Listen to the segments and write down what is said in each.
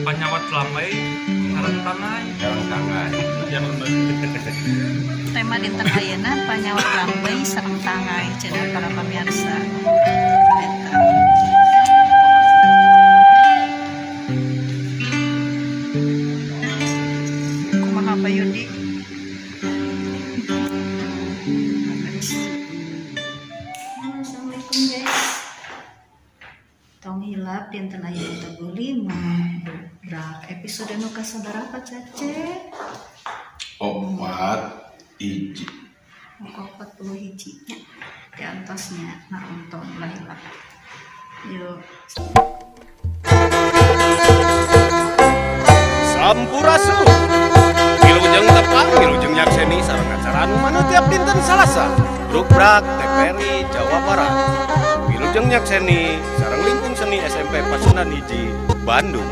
Panyawat lambai sareng tangai. Tema dinten ayeuna panyawat lambai sareng tangai cenah para pamirsa. Kumaha Pak Yudi? Assalamualaikum guys. Tong hilap dinten ayeuna teu lima dobrak episode nu kasabarapa Cace? 41 nya di atasnya nonton lah. Yuk. Sampurasun. Wilujeng tepang, wilujeng nyakseni sareng acara anu maneu tiap dinten Salasa. Brukbrak TPRI Jawa Barat. Wilujeng nyakseni sareng lingkung seni SMP Pasundan Hiji Bandung.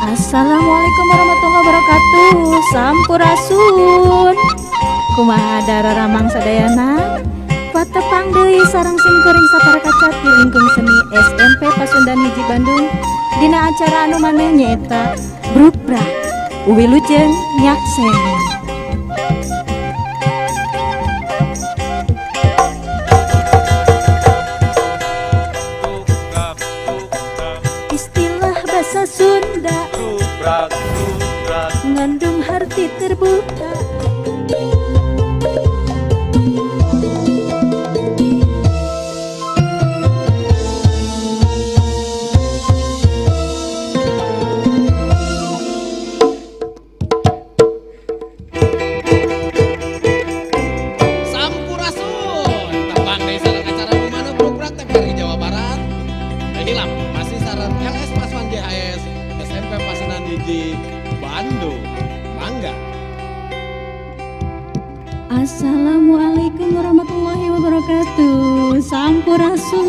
Assalamualaikum warahmatullahi wabarakatuh. Sampurasun. Kumaha dararamang sadayana? Patepang deui sareng simkuring satara kaca di lingkung seni SMP Pasundan Hiji Bandung. Dina acara anu maneh nyaeta Brukbrak Wilujeng nyakseni. Istilah bahasa Sunda ngandung arti terbuka. Sampurasun. Tepang deui sareng acara anu maneu Brukbrak TPRI Jawa Barat. Hilap masih sareng LS Paswan JHS SMP Pasundan Hiji Bandung. Mangga. Assalamualaikum warahmatullahi wabarakatuh. Sampurasun.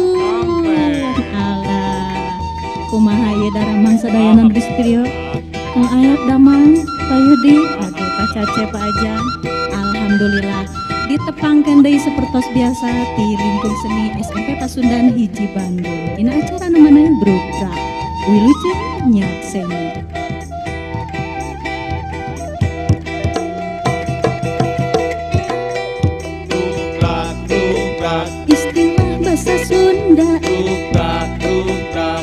Allah. Kumaha ieu daramang sadayana di studio? Kang Ayat Damang, Pak Yudi, aduh Pak Cace, Pak Ajang. Alhamdulillah ditepangkeun deui sapertos biasa di lingkung seni SMP Pasundan Hiji Bandung. Dina acara anu maneh Brukbrak Wilujeng nyakseni. Istilah bahasa Sunda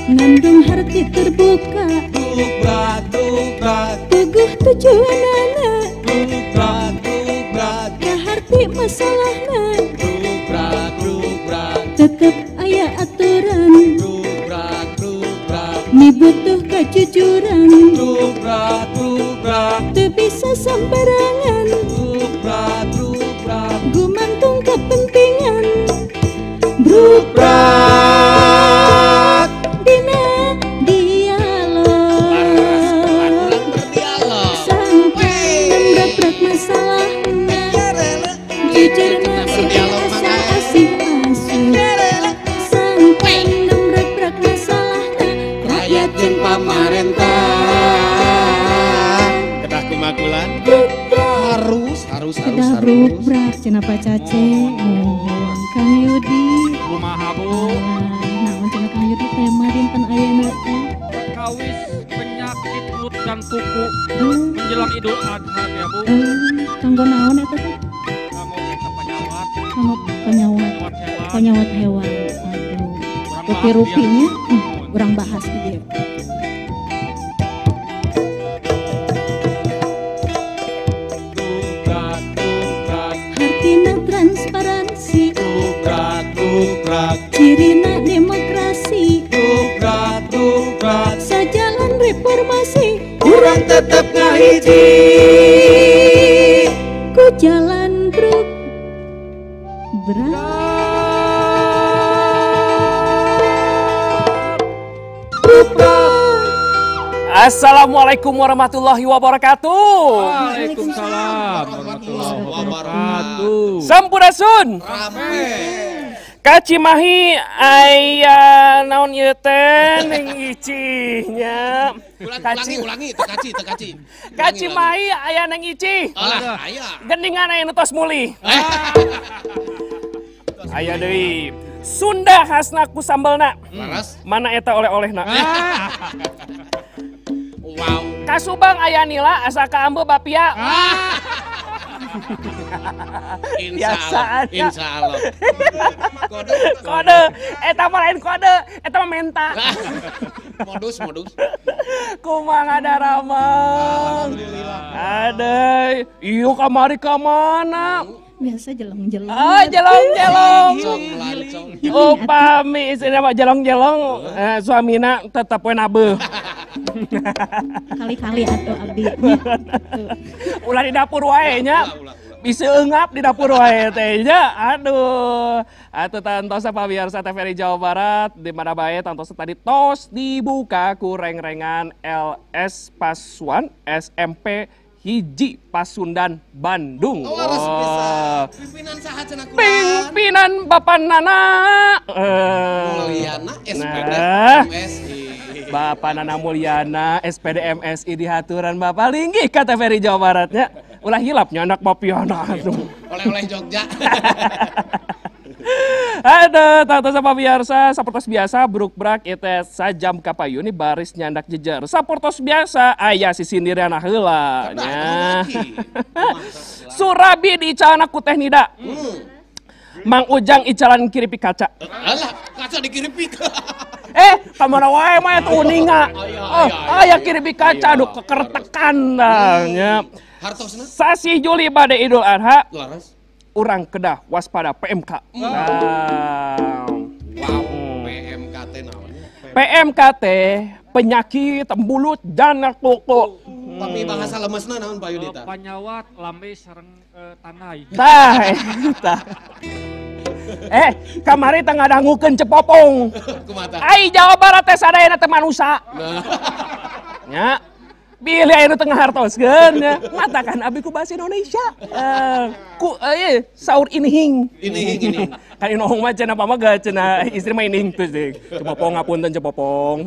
ngandung arti terbuka. Teguh tujuanana kaharti masalahna tetep aya aturan mibutuh kejujuran teu bisa sambarangan gumantung kepentingan. Brukbrak dina dialog sampai mendabrak masalahna Jujurna asa asih asuh sang pandem rek-rekna salahna rakyat jeung pamarentah Kedah kumakulan harus kedah bruk-brak cenah Pak Cace mohon Kang Yudi Kumaha Bu? naon cenah Kang Yudi tema dinten ayeuna teh Kawis penyakit mulut dan kuku menjelang Idul Adha ya Bu. kanggo naon eta teh Kamu kita penyawat, kanggo penyawat penyawat hewan. hewan aduh rupi-rupinya urang bahas di dieu hartina transparansi cirina demokrasi sajalan reformasi Kurang tetep ngahiji ku jalan bruk brak Assalamualaikum warahmatullahi wabarakatuh. Waalaikumsalam warahmatullahi wabarakatuh. Sampurasun. Kacimahi aya naon ieu teh ning icihnya. Ulangi tekaci. Kacimahi aya ning icih. Alah, aya. Gendingan aya nu tos muli. Aya deui. Sunda khasna ku sambelna. Laras. Mana eta oleh-olehna? Wow. Kasubang aya nila asa ka ambe bapia. Biasa aja. Insyaallah. Kode, eta mah lain kode, eta mah menta. Modus. Kumaha daramang. Ada, iyo kamari ka mana? biasa jelong-jelong Ah, jelong-jelong. Lancong. Upami istrina mah jelong-jelong, suamina tetep we nabeuh. kali-kali atuh abdi Ulah di dapur wae nya. Bisa eungap di dapur wae teh nya. Aduh. Atuh tantosa pamirsa TVRI Jawa Barat di mana bae tantosa tadi tos dibuka ku reng-rengan LS Pasuan SMP Hiji Pasundan Bandung. Pimpinan saha cenah kurang? Pimpinan Bapak Nana. Mulyana SPD Nah. MSI. Bapak Nana Mulyana SPD MSI di haturan Bapak linggih ka TVRI Jawa Baratnya. Ulah hilapnya anak Bapiana atuh. Oleh-oleh Jogja. Ada tata sama biasa, saportos biasa, bruk-brak itu sajam kapayu ini baris nyandak jejer. Saportos biasa, ayah si sindirian heula nya. Surabi di icalana ku teh nida. Mang Ujang icalan kiripi kaca. Alah, kaca dikiripik. Kamana wae mah eta uninga. Aya kiripi kaca anu kekertekan nya. Hartosna? Sasi Juli bade Idul Adha. Laras. Urang kedah waspada PMK. Wow, PMKT namanya. PMKT penyakit mulut dan kuku. Tapi bahasa lemesna naon Pak Yudita? Penyawat lambe sareng tanai. Tah. Kamari teu ngadangukeun cepopong. Kumata. Ai Jawa Barat teh sadayana teh manusa. Nah. Nya. Pilih anu tengah hartoskeun nya. Matakan abdi ku bahasa Indonesia. Saur inihing. Ini. Kan inohong mah cenah pamaga cenah istri mah inihing tuh sih. Cepopong ngapunten cepopong.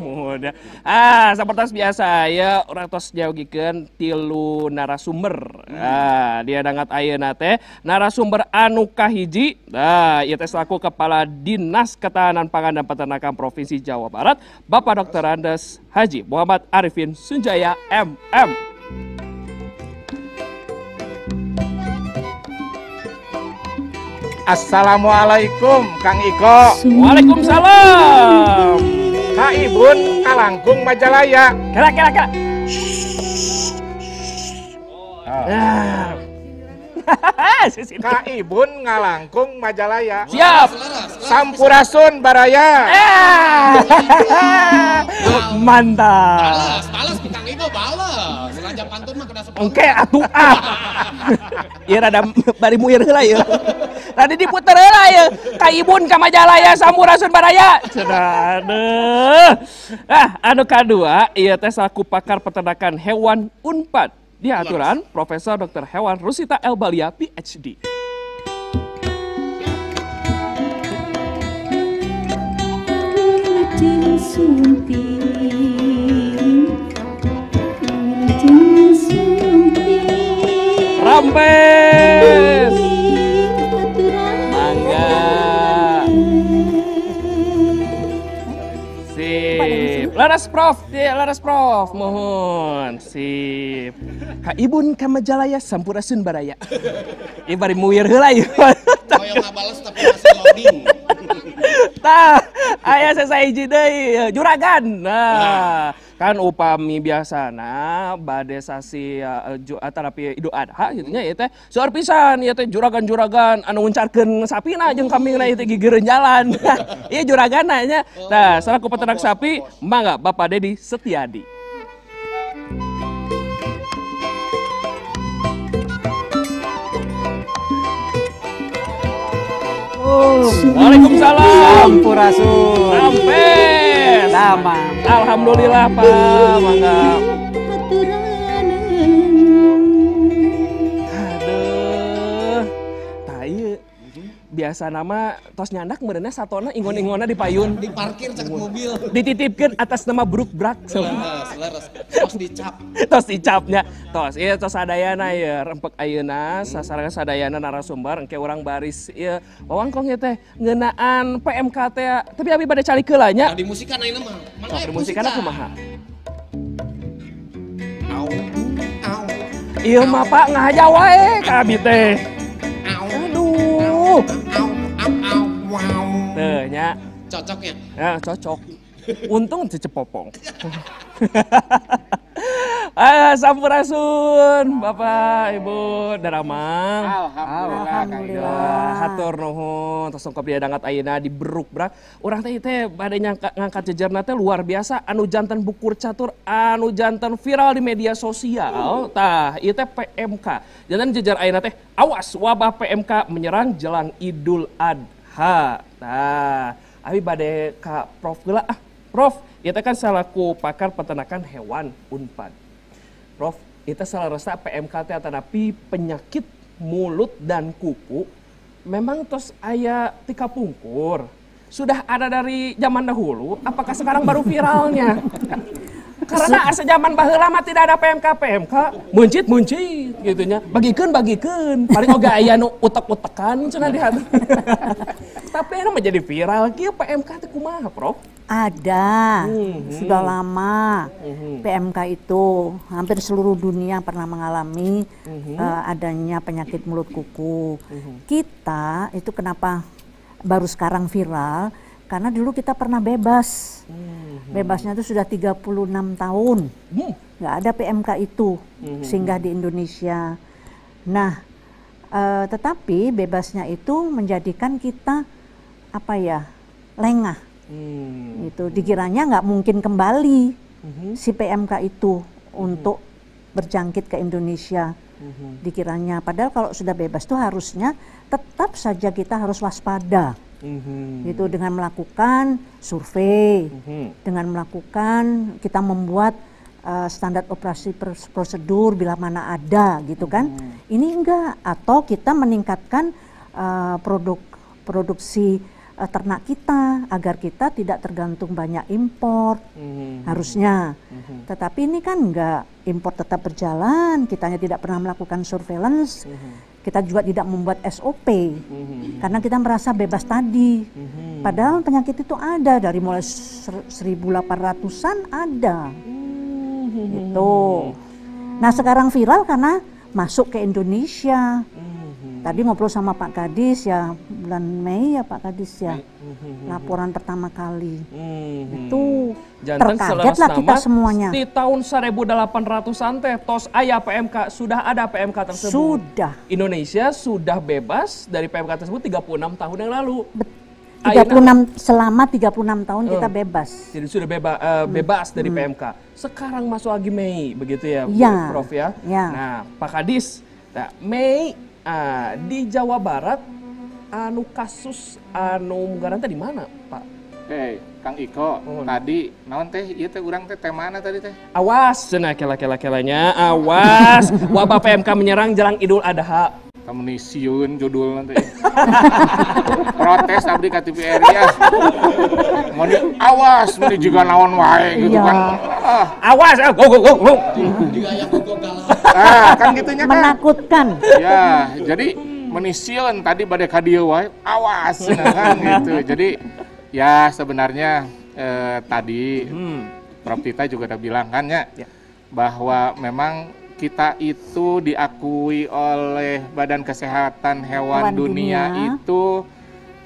Sapertos biasa ya urang tos nyaugikeun tilu narasumber. Dia dangat ayeuna teh narasumber anu kahiji. Ieu teh selaku Kepala Dinas Ketahanan Pangan dan Peternakan Provinsi Jawa Barat, Bapak Dr. Andes Haji Muhammad Arifin Sunjaya MM. Assalamualaikum Kang Iko. Waalaikumsalam. Kak Ibun Kalangkung Majalaya. Kira. Kak Ibun Ngalangkung Majalaya. Siap. Sampurasun Baraya. Mantap. Balas Kang Ibo balas. Sengaja pantun mah kena sepuluh. Oke, atuh Ieu rada bari muir heula ieu. Rada diputer heula ieu. Ka Ibun ka Majalaya Sampurasun Baraya. Cenah. Anu kadua ieu teh selaku pakar peternakan hewan Unpad. Di aturan Profesor Dr. Hewan Rusita Elbalia PhD. sunting wilujeng sunting Rampes. Mangga. Sip. Laras Prof, ya laras Prof, mohon. Sip. Ka Ibun ka Majalaya sampurasun baraya. Ieu bari muir heula ieu. Hoyong ngabales tapi masih loading. Tah, aya sasahiji deui juragan. Nah, kan upami biasana bade sasi tarapi Idul Adha gitu nya ieu teh seueur pisan ieu teh juragan-juragan anu nguncarkeun sapina jeung kambingna ieu teh gigireun jalan. Ieu juraganna nya. Tah, selaku peternak sapi, mangga Bapak Dedi Setiadi. Waalaikumsalam. Sampurasun. Rampes. Damang. Alhamdulillah Pak, mangga. Aduh, tayu. Biasa nama tos nyandak meureunya satona ingon-ingonna di payun. Di parkir cek mobil. Dititipkeun atas nama Bruk Brak. Selaras. Tos dicap. Tos dicapnya. Tos ieu tos sadayana ieu rempek ayeuna sasaran sadayana narasumber engke urang baris ieu wawangkong ieu teh ngeunaan PMK teh tapi abi bade calik heula nya. Di musikan ayeuna mah. Oh, di musikan kumaha? Au. Au. Ieu mah Pak ngahaja wae ka abi teh. Aduh. Au au au wow. Teu nya. Cocoknya. Ya, cocok. Untung dicepopong. Sampurasun Bapak Ibu Daramang. Alhamdulillah. Hatur nuhun tos songkop dia dangat ayeuna di Bruk Brak. Urang teh bade ngangkat jejerna teh luar biasa anu janten bukur catur anu janten viral di media sosial. Tah, ieu teh PMK. Janten jejer ayeuna teh awas wabah PMK menyerang jelang Idul Adha. Tah, abi bade ka Prof geula ah. Prof, ieu teh kan salaku pakar peternakan hewan Unpad. Prof, itu salah rasa PMK teh atanapi penyakit mulut dan kuku memang tos aya tika pungkur. Sudah ada dari zaman dahulu, apakah sekarang baru viralnya? Karena asa zaman baheula mah tidak ada PMK muncit gitu nya. Bagikeun paling oge aya nu utek-utekan cenah di hati. Tapi anu menjadi viral kieu PMK teh kumaha, Prof? Ada, sudah lama. PMK itu hampir seluruh dunia pernah mengalami adanya penyakit mulut kuku. Kita itu kenapa baru sekarang viral? Karena dulu kita pernah bebas. Bebasnya itu sudah 36 tahun. Nggak ada PMK itu singgah di Indonesia. Nah, tetapi bebasnya itu menjadikan kita lengah. Itu dikiranya nggak mungkin kembali si PMK itu untuk berjangkit ke Indonesia. Dikiranya, padahal kalau sudah bebas tuh harusnya tetap saja kita harus waspada. Gitu dengan melakukan survei, dengan melakukan kita membuat standar operasi prosedur bila mana ada gitu kan. Ini enggak, atau kita meningkatkan produksi ternak kita agar kita tidak tergantung banyak impor harusnya. Tetapi ini kan enggak, impor tetap berjalan, kitanya tidak pernah melakukan surveillance. Kita juga tidak membuat SOP karena kita merasa bebas tadi. Padahal penyakit itu ada dari mulai 1800-an ada. Gitu. Nah, sekarang viral karena masuk ke Indonesia. Tadi ngobrol sama Pak Kadis ya, bulan Mei ya Pak Kadis ya. Laporan pertama kali. Itu terkagetlah kita semuanya. Di tahun 1800-an teh tos aya PMK, sudah ada PMK tersebut. Sudah. Indonesia sudah bebas dari PMK tersebut 36 tahun yang lalu. 36 selama 36 tahun kita bebas. Jadi sudah bebas dari PMK. Sekarang masuk lagi Mei begitu ya, Prof ya. Nah, Pak Kadis, Mei di Jawa Barat anu kasus anu munggaran di mana, Pak? Kang Iko, tadi naon teh ieu teh urang teh mana tadi teh? Awas cenah kela-kelanya, awas wabah PMK menyerang jelang Idul Adha. Tamuni sieun judul nanti. Protes abdi ka TVRI ya. Moni awas meni juga naon wae gitu Iya. kan. Awas, go. Kan gitunya kan. Menakutkan. Ya, jadi meni sieun tadi bade ka dieu wae awas kan gitu. Jadi ya sebenarnya tadi Prof Tita juga udah bilang kan ya, bahwa memang kita itu diakui oleh Badan Kesehatan Hewan Hewan Dunia Dunia. itu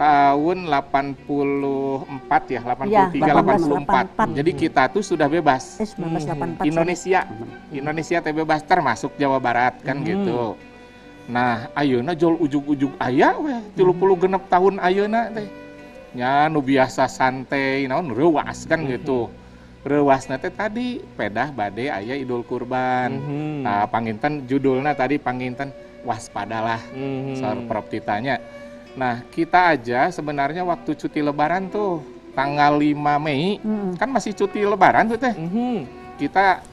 tahun 84 ya, 83, Ya, 84. 1884. Jadi kita tuh sudah bebas. 1984. Indonesia teh bebas termasuk Jawa Barat kan gitu. Nah, ayeuna jol ujug-ujug aya we 36 tahun ayeuna teh. Nya nu biasa santai naon reuwas kan gitu. Reuasna teh tadi pedah bade aya Idul Kurban. Nah, panginten judulna tadi panginten waspadalah. Soal Prof Titanya. Nah, kita aja sebenarnya waktu cuti lebaran tuh tanggal 5 Mei kan masih cuti lebaran tuh teh. Kita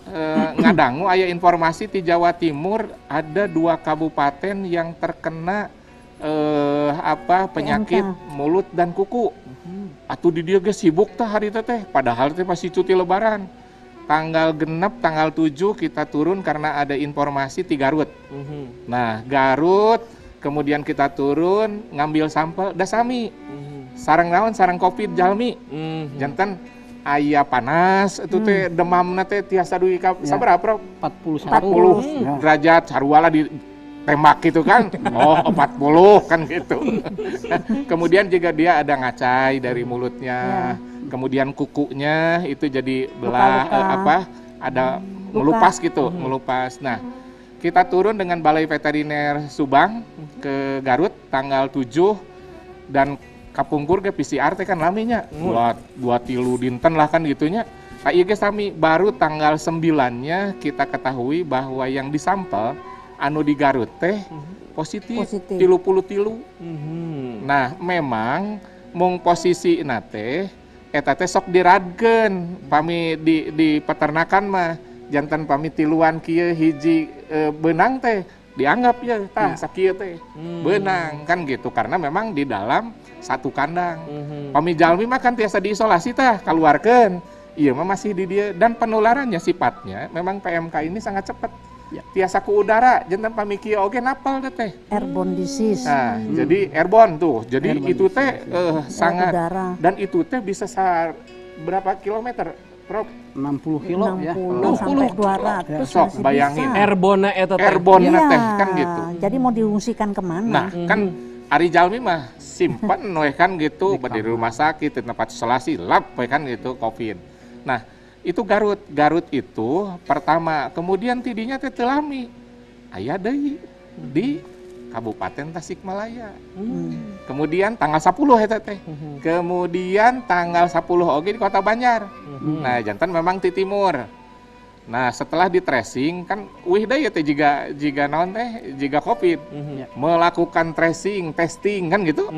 ngadangu aya informasi di Jawa Timur ada 2 kabupaten yang terkena penyakit mulut dan kuku. Atuh di dieu ge sibuk tah hari teh, padahal teh masih cuti lebaran. Tanggal genep, tanggal 7 kita turun karena ada informasi di Garut. Nah, Garut kemudian kita turun ngambil sampel da sami. Sareng naon sareng Covid jalmi. Janten aya panas itu teh demamna teh tiasa dugi ka sabaraha Prof? 40 derajat sarua di tembak gitu kan. Oh, 40 kan gitu. Kemudian juga dia ada ngacai dari mulutnya. Kemudian kukunya itu jadi belah ada melupas gitu, melupas. Nah, kita turun dengan Balai Veteriner Subang ke Garut tanggal 7 dan kapungkur ke PCR teh kan laminya. Dua tilu dinten lah kan gitunya. Nah, ieu ge sami baru tanggal 9-nya kita ketahui bahwa yang disampel anu di Garut teh positif. 33. Nah, memang mung posisi teh eta teh sok diradkeun pami di peternakan mah janten pami tiluan kieu hiji beunang teh dianggap ya tah sakieu teh beunang kan gitu karena memang di dalam satu kandang. Pami jalmi mah kan tiasa diisolasi tah kaluarkeun. Ieu mah masih di dia dan penularannya sifatnya memang PMK ini sangat cepat. Tiasa ku udara janten pami kieu oge napal teh. Airborne disease. Nah, jadi airborne tuh. Jadi itu teh sangat udara. dan itu teh bisa berapa kilometer, Prof? 60 kilo 60 ya. sampai 200. Sok masih bayangin. bisa. Airborne eta teh. Airborne Iya, teh kan gitu. Jadi mau diungsikan kemana? Nah, kan Ari Jalmi mah simpen we kan gitu, di rumah sakit, di tempat isolasi, lap we kan gitu Covid. Nah, itu Garut itu pertama, kemudian tidinya teh teu lami. Aya deui di Kabupaten Tasikmalaya. Kemudian tanggal 10 eta teh. Kemudian tanggal 10 oge di Kota Banjar. Nah, jantan memang di timur. Nah, setelah di tracing kan wih deui teh jiga naon teh, jiga Covid. Melakukan tracing, testing kan gitu.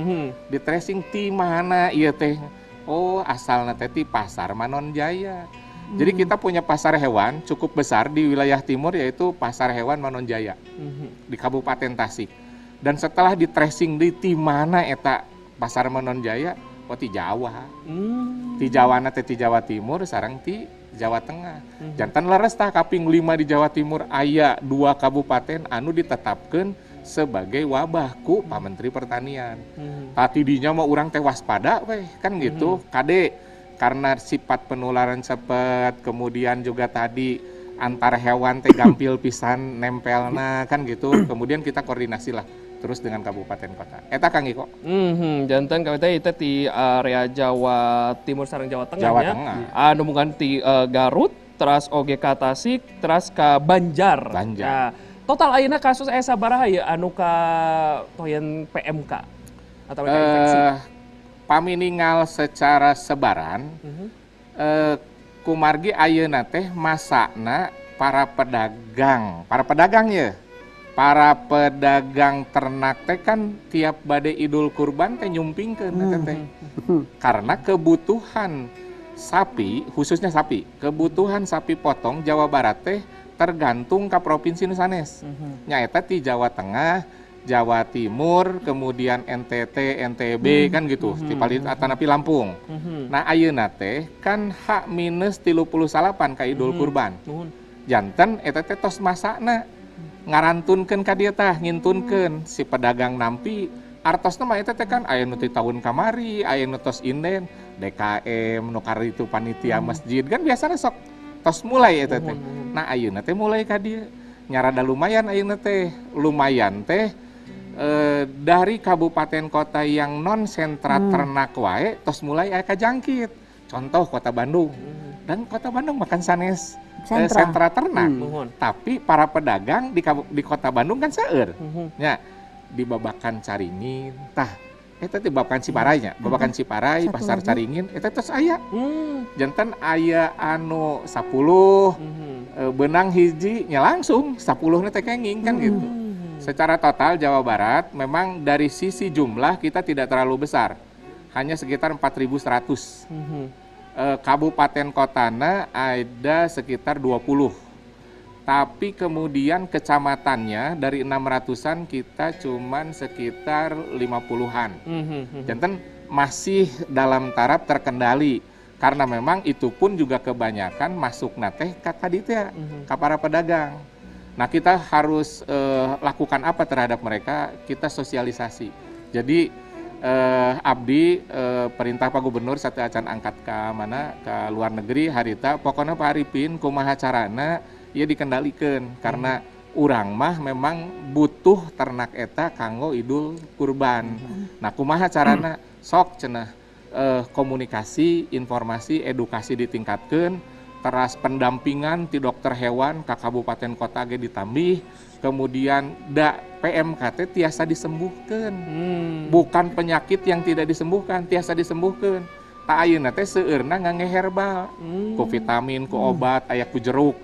Di tracing ti mana ieu teh? Oh, asalna teh ti Pasar Manonjaya. Jadi kita punya pasar hewan cukup besar di wilayah timur yaitu Pasar Hewan Manonjaya di Kabupaten Tasik. Dan setelah di tracing di mana eta Pasar Manonjaya, oh ti Jawa. Ti Jawana teh ti Jawa Timur sareng ti Jawa Tengah. Jantan leres tah kaping 5 di Jawa Timur aya 2 kabupaten anu ditetapkeun sebagai wabah ku Pak Menteri Pertanian. Tati dinya mah urang teh waspada weh kan gitu. Kade karena sifat penularan cepet, kemudian juga tadi antar hewan teh gampil pisan nempelna kan gitu. Kemudian kita koordinasi lah terus dengan kabupaten kota. Eta Kang Iko. Jantan kami teh itu di area Jawa Timur sareng Jawa Tengah Jawa ya. Tengah. Anu mungkin di Garut, terus oge ka Tasik, terus ka Banjar. Nah, total ayeuna kasus sabaraha ya anu ka toyen PMK atau infeksi? Paminingal secara sebaran, kumargi ayeuna teh masakna para pedagang ya, para pedagang ternak teh kan tiap bade Idul Kurban teh nyumpingkeun teh, karena kebutuhan sapi, khususnya sapi, kebutuhan sapi potong Jawa Barat teh tergantung ke provinsi nu sanes. Nyaeta ti Jawa Tengah Jawa Timur, kemudian NTT, NTB kan gitu, tipali atanapi Lampung. Nah ayeuna teh kan H-38 ka Idul Kurban. Janten eta teh tos masakna ngarantunkeun ka dieu tah, ngintunkeun si pedagang nampi. Artosna mah eta teh kan aya nu ti tahun kamari, aya nu tos inden, DKM, nu itu panitia masjid kan biasana sok tos mulai eta teh. Nah ayeuna teh mulai ka dieu. Nyarada lumayan ayeuna teh, lumayan teh dari kabupaten kota yang non sentra ternak wae tos mulai aya kajangkit. Contoh Kota Bandung. Dan Kota Bandung makan sanes sentra ternak. Tapi para pedagang di Kota Bandung kan seueur. Nya di Babakan Caringin tah eta teh Babakan Ciparai nya, Babakan Ciparai pasar Caringin eta tos aya. Janten aya anu 10 benang hiji nya langsung 10 na teh kenging kan gitu. Secara total Jawa Barat memang dari sisi jumlah kita tidak terlalu besar, hanya sekitar 4.100. Kabupaten kotana ada sekitar 20. Tapi kemudian kecamatannya dari 600-an kita cuman sekitar 50-an. Janten masih dalam taraf terkendali karena memang itu pun juga kebanyakan masuk teh ka tadi teh ka para pedagang. Nah kita harus lakukan apa terhadap mereka? Kita sosialisasi. Jadi abdi perintah Pak Gubernur satu acan angkat ke mana ke luar negeri harita pokoknya Pak Arifin kumaha carana ia dikendalikan karena urang mah memang butuh ternak eta kanggo Idul Kurban. Nah kumaha carana sok cenah komunikasi, informasi, edukasi ditingkatkan, teras pendampingan ti dokter hewan ka kabupaten kota ge ditambih, kemudian PMKT tiasa disembuhkan. Bukan penyakit yang tidak disembuhkan, tiasa disembuhkan. Tak ayeuna teh seueurna ngangge herbal, ku vitamin, ku obat, aya ku jeruk.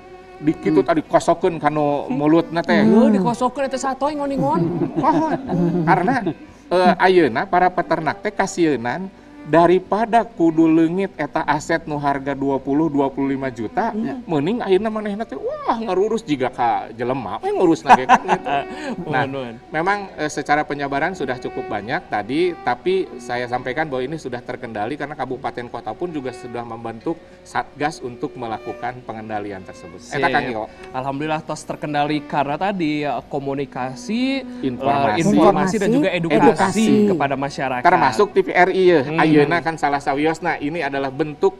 Dikitu tadi kosokeun kanu mulutna teh. Dikosokeun eta satoy ngon-ngon. Karena ayeuna para peternak teh kasieun daripada kudu leungit eta aset nu harga 20-25 juta, mending ayeuna manehna teh wah ngarurus jiga ka jelema we ngurusna ge kan gitu. Nah, memang secara penyebaran sudah cukup banyak tadi, tapi saya sampaikan bahwa ini sudah terkendali karena kabupaten kota pun juga sudah membentuk satgas untuk melakukan pengendalian tersebut. Eta Kang Iko. Alhamdulillah tos terkendali karena tadi komunikasi, informasi dan juga edukasi kepada masyarakat. Termasuk TVRI ya. Ayeuna kan salah sawiosna ini adalah bentuk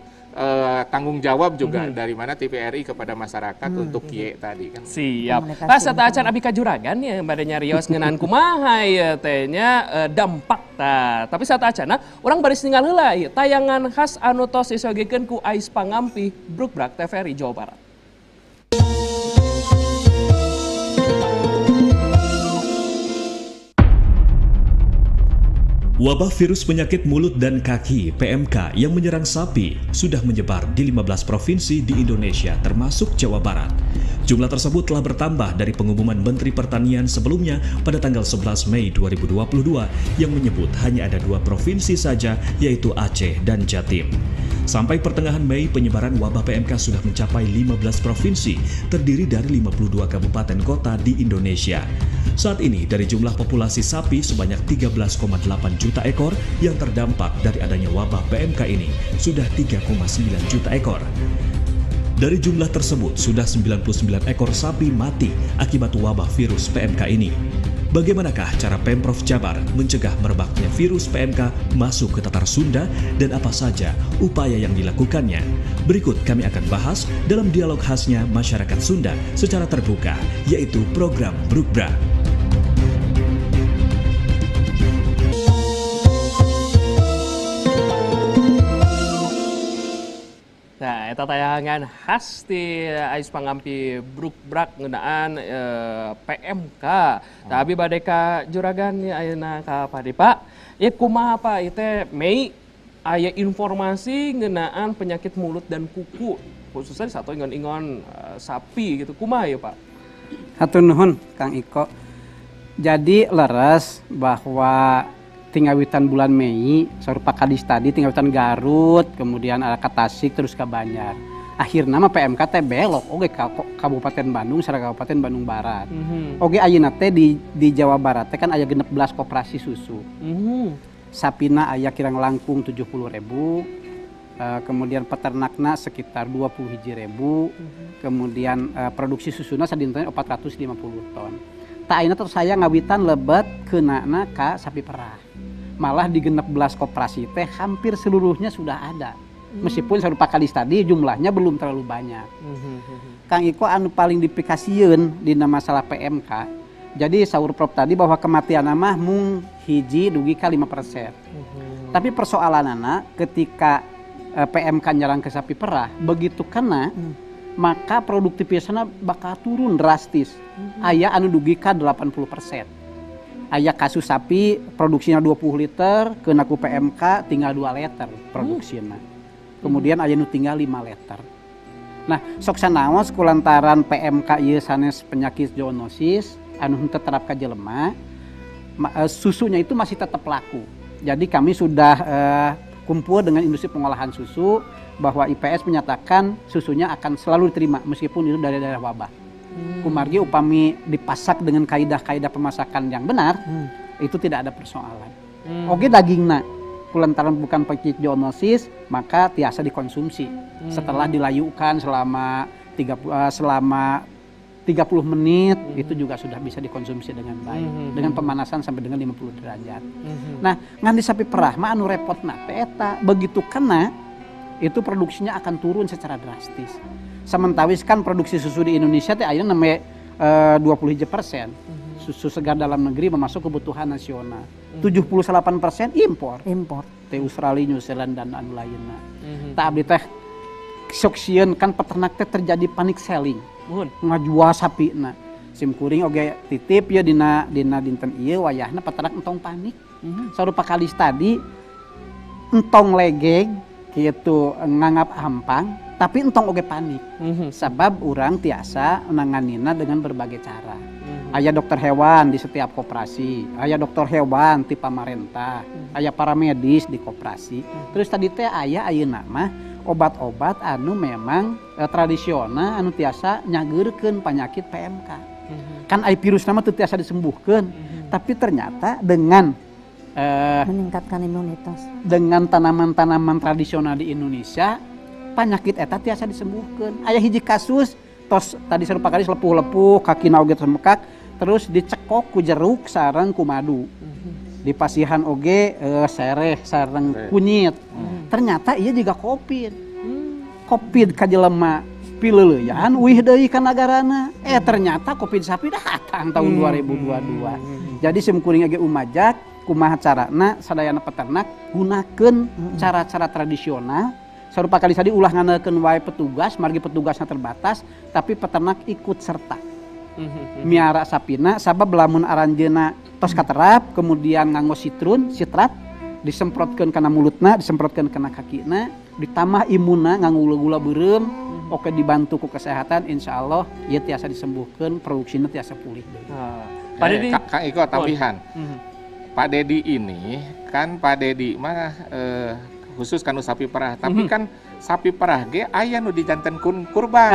tanggung jawab juga dari mana TVRI kepada masyarakat untuk kieu tadi kan. Siap. Pas eta acan abi ka juragan ya bade nyarios ngeunaan kumaha ieu teh nya dampak tah. Tapi saat acana urang bari ninggal heula ieu tayangan khas anu tos disagekeun ku Ais Pangampi Brukbrak TVRI Jawa Barat. Wabah virus penyakit mulut dan kaki (PMK) yang menyerang sapi sudah menyebar di 15 provinsi di Indonesia termasuk Jawa Barat. Jumlah tersebut telah bertambah dari pengumuman Menteri Pertanian sebelumnya pada tanggal 11 Mei 2022 yang menyebut hanya ada 2 provinsi saja yaitu Aceh dan Jatim. Sampai pertengahan Mei, penyebaran wabah PMK sudah mencapai 15 provinsi, terdiri dari 52 kabupaten kota di Indonesia. Saat ini, dari jumlah populasi sapi sebanyak 13,8 juta ekor yang terdampak dari adanya wabah PMK ini, sudah 3,9 juta ekor. Dari jumlah tersebut, sudah 99 ekor sapi mati akibat wabah virus PMK ini. Bagaimanakah cara Pemprov Jabar mencegah merebaknya virus PMK masuk ke Tatar Sunda dan apa saja upaya yang dilakukannya? Berikut kami akan bahas dalam dialog khasnya masyarakat Sunda secara terbuka, yaitu program Brukbrak. Nah, eta tayangan khas di Ais Pangampi Brukbrak ngeunaan PMK. Tapi bade ka juragan ya ayeuna ka Padi Pak. Ya kumaha Pak ieu teh Mei aya informasi ngeunaan penyakit mulut dan kuku khususnya satu ingon-ingon sapi gitu. Kumaha ya Pak? Hatur nuhun Kang Iko. Jadi leres bahwa tinggawitan bulan Mei, sarupa kadis tadi tinggawitan Garut, kemudian ada ke Tasik, terus ke Banjar. akhirnya mah PMK teh belok oge ka Kabupaten Bandung sareng Kabupaten Bandung Barat. Oge ayeuna teh di Jawa Barat teh kan aya 16 koperasi susu. Sapina aya kirang langkung 70.000, kemudian peternakna sekitar 21.000, kemudian produksi susuna sadinten 450 ton. Tak ayeuna terus saya ngawitan lebet keunana ka sapi perah. Malah di 16 koperasi teh hampir seluruhnya sudah ada. Meskipun sarupa kali tadi jumlahnya belum terlalu banyak. Kang Iko anu paling dipikasieun dina masalah PMK. Jadi saur Prof tadi bahwa kematian mah mung hiji dugi ka 5%. Tapi persoalanana ketika PMK nyerang ke sapi perah begitu kena maka produktivitasnya bakal turun drastis. Aya anu dugi ka 80%. Aya kasus sapi produksinya 20 liter kena ku PMK tinggal 2 liter produksinya. Kemudian aya nu tinggal 5 liter. Nah, sok sanaos kulantaran PMK ieu sanes penyakit zoonosis anu henteu terap ka jelema, susunya itu masih tetap laku. Jadi kami sudah kumpul dengan industri pengolahan susu bahwa IPS menyatakan susunya akan selalu diterima meskipun itu dari daerah wabah. Kumargi upami dipasak dengan kaidah-kaidah pemasakan yang benar, itu tidak ada persoalan. Oke dagingna kulantaran bukan penyakit zoonosis maka tiasa dikonsumsi setelah dilayukan selama 30 menit itu juga sudah bisa dikonsumsi dengan baik dengan pemanasan sampai dengan 50 derajat. Nah ngan di sapi perah mah anu repotna teh eta begitu kena itu produksinya akan turun secara drastis. Sementawis kan produksi susu di Indonesia teh ayeuna nembe 21%. Susu segar dalam negeri memasuk kebutuhan nasional. 78% impor. Teh Australia, New Zealand dan anu lainna. Tak abdi teh sok sieun kan peternak teh terjadi panic selling. Ngajual sapina. Sim kuring oge titip ya dina dinten ieu wayahna peternak entong panik. Sarupa kalis tadi entong legeg kitu nganggap hampang tapi entong oge panik. Sabab urang tiasa nanganina dengan berbagai cara. Aya dokter hewan di setiap koperasi, aya dokter hewan di pamarentah, aya paramedis di koperasi. Terus tadi teh aya ayeuna mah obat-obat anu memang tradisional anu tiasa nyageurkeun penyakit PMK. Kan aya virus nama teu tiasa disembuhkeun, tapi ternyata dengan meningkatkan imunitas. Dengan tanaman-tanaman tradisional di Indonesia, penyakit eta tiasa disembuhkeun. Aya hiji kasus tos tadi sarupa kali lepuh-lepuh kakina oge mekak terus dicekok ku jeruk sareng ku madu. Dipasihan oge sereh sareng kunyit. Ternyata ieu juga COVID. COVID ka jelema pileuleuyan uih deui ka nagarana. Ternyata COVID sapi datang tahun 2022. Jadi sim kuring ge umajak kumaha carana sadayana peternak gunakeun cara-cara tradisional. Sarupa kali tadi ulah nganakeun wae petugas, margi petugasnya terbatas, tapi peternak ikut serta. Miara sapina, sabab lamun aranjeuna tos katerap, kemudian nganggo sitrat, disemprotkeun kana mulutna, disemprotkeun kana kakina, ditambah imunna nganggo gula beureum, oke dibantu ku kesehatan, insyaallah ieu tiasa disembuhkeun, produksina tiasa pulih deui. Pak Dedi, Kang Iko tambihan. Pak Dedi ini kan Pak Dedi mah khusus kanu sapi perah, tapi kan sapi perah ge aya nu dijanten kurban.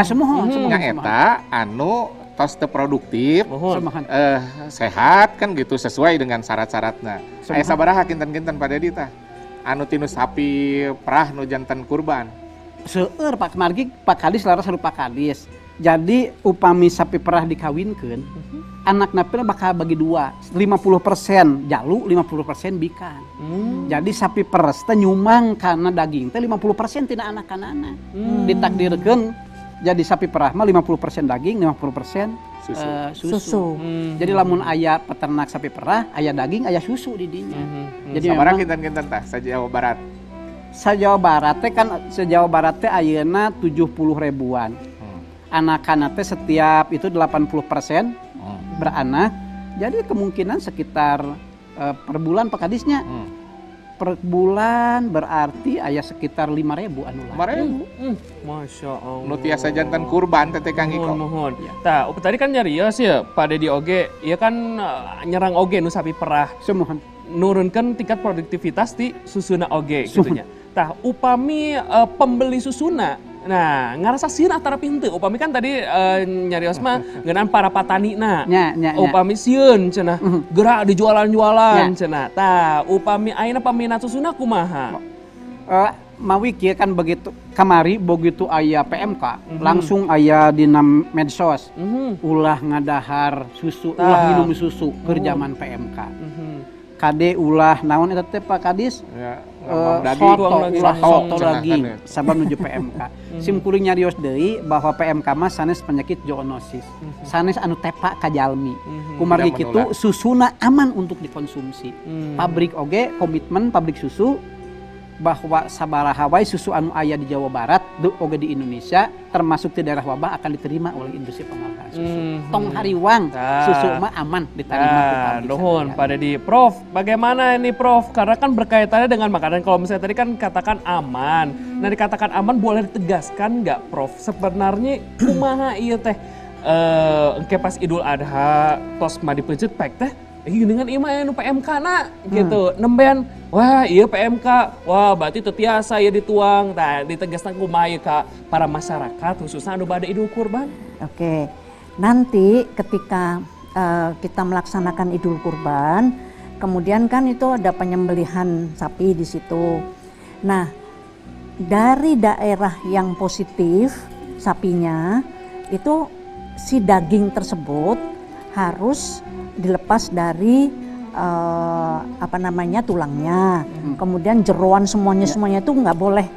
Nya eta anu tos teu produktif, sehat kan gitu sesuai dengan syarat-syaratna. Aya sabaraha kinten-kinten Pak Dedi tah anu tinu sapi perah nu janten kurban? Seueur Pak margi Pak Kadis laras harupa Kadis. Jadi upami sapi perah dikawinkeun, anakna pira bakal bagi dua, 50% jalu, 50% bikan. Jadi sapi peres teh nyumang karena daging teh 50% tina anak-anana. Ditakdirkeun jadi sapi perah mah 50% daging, 50% susu. Jadi lamun aya peternak sapi perah, aya daging, aya susu di dinya. Jadi sabaraha kinten-kinten tah sa Jawa Barat? Sa Jawa Barat teh kan Jawa Barat teh ayeuna 70 ribuan. Anak-anak teh setiap itu 80% beranak. Jadi kemungkinan sekitar per bulan Pak Kadisnya per bulan berarti aya sekitar 5.000 anu lah. 5.000. Masya Allah. Nu tiasa jantan kurban teh Kang Iko. Mohon. Tah, tadi kan nyarios ya Pak Dedi oge, ieu kan nyerang oge nu sapi perah. Semohon nurunkan tingkat produktivitas di susuna oge gitunya. Tah, upami pembeli susuna Nah, ngarasa sieun antara pintu. Upami kan tadi nyarios mah ngeunaan para patanina. Nya. Upami sieun cenah, gerak di jualan-jualan cenah. Tah, upami ayeuna paminat susuna kumaha? Mawi kieu kan begitu kamari begitu aya PMK langsung aya dina medsos ulah ngadahar susu ulah minum susu keur zaman PMK. Kade ulah naon eta teh Pak Kadis? Ya, soto daging sabab menuju PMK. Sim kuring nyarios deui bahwa PMK mah sanes penyakit zoonosis. Sanes anu tepa ka jalmi. Kumargi kitu susuna aman untuk dikonsumsi. Pabrik oge komitmen pabrik susu bahwa sabaraha wae susu anu aya di Jawa Barat oge di Indonesia termasuk di daerah wabah akan diterima oleh industri pengolahan susu. Tong hariwang susu mah aman diterima ku pabrik. Nuhun Pak Dedi. Prof, bagaimana ini Prof? Karena kan berkaitannya dengan makanan. Kalau misalnya tadi kan katakan aman. Nah, dikatakan aman boleh ditegaskan nggak Prof? Sebenarnya kumaha ieu teh engke pas Idul Adha tos mah dipeujit pek teh dengan ima anu PMK na gitu. Nembean wah iya PMK. Wah berarti teu tiasa ya dituang. Tah ditegasna kumaha ieu ka para masyarakat khususnya anu bade Idul Kurban. Oke. Nanti ketika kita melaksanakan Idul Kurban, kemudian kan itu ada penyembelihan sapi di situ. Nah, dari daerah yang positif sapinya itu si daging tersebut harus dilepas dari tulangnya, kemudian jeroan semuanya itu nggak boleh